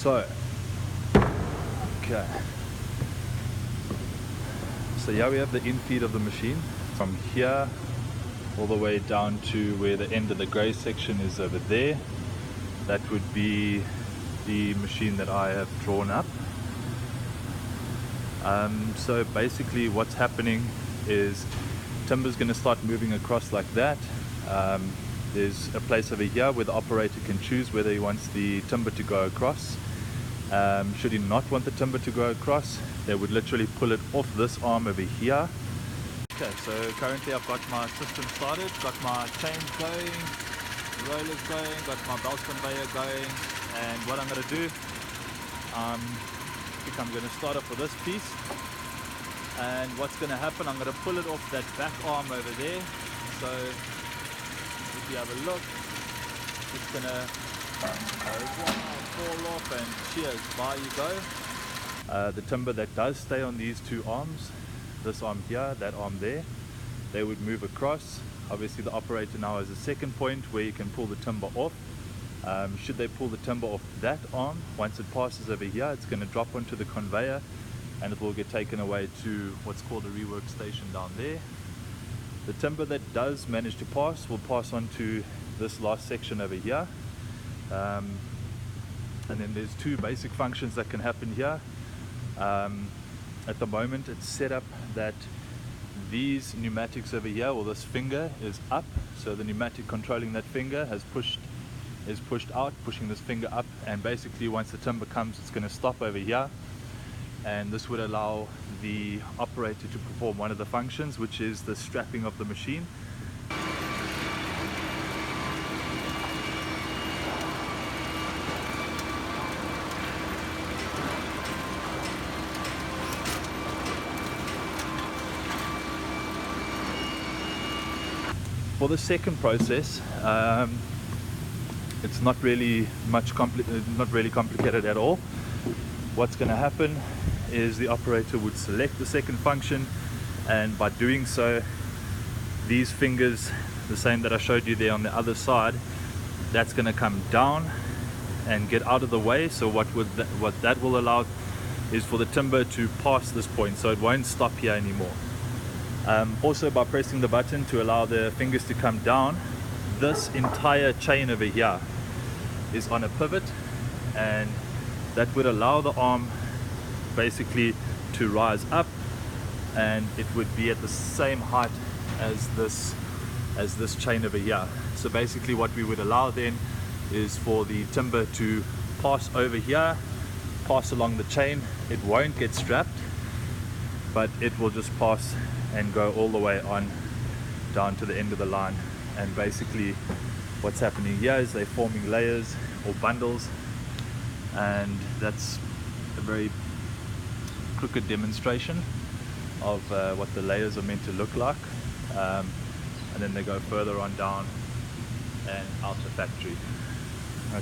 So, okay. So here we have the infeed of the machine. From here all the way down to where the end of the grey section is over there. That would be the machine that I have drawn up. So basically what's happening is timber's going to start moving across like that. There's a place over here where the operator can choose whether he wants the timber to go across. Should he not want the timber to go across, they would literally pull it off this arm over here. Okay, so currently I've got my system started, got my chains going, rollers going, got my belt conveyor going, and what I'm going to do, I think I'm going to start off with this piece, and what's going to happen, I'm going to pull it off that back arm over there. So if you have a look, it's going to fall off, and cheers, by you go. The timber that does stay on these two arms, this arm here, that arm there, they would move across. Obviously the operator now has a second point where you can pull the timber off. Should they pull the timber off that arm, once it passes over here, it's going to drop onto the conveyor and it will get taken away to what's called a rework station down there. The timber that does manage to pass will pass on to this last section over here. And then there's two basic functions that can happen here. At the moment it's set up that these pneumatics over here, or this finger, is up, so the pneumatic controlling that finger is pushed out, pushing this finger up, and basically once the timber comes it's going to stop over here, and this would allow the operator to perform one of the functions, which is the strapping of the machine. For the second process, it's not really complicated at all. What's going to happen is the operator would select the second function, and by doing so, these fingers, the same that I showed you there on the other side, that's going to come down and get out of the way. So what that will allow is for the timber to pass this point, so it won't stop here anymore. Also, by pressing the button to allow the fingers to come down, this entire chain over here is on a pivot, and that would allow the arm basically to rise up, and it would be at the same height as this chain over here. So basically what we would allow then is for the timber to pass over here, pass along the chain. It won't get strapped, but it will just pass and go all the way on down to the end of the line. And basically what's happening here is they're forming layers or bundles, and that's a very crooked demonstration of what the layers are meant to look like. And then they go further on down and out the factory.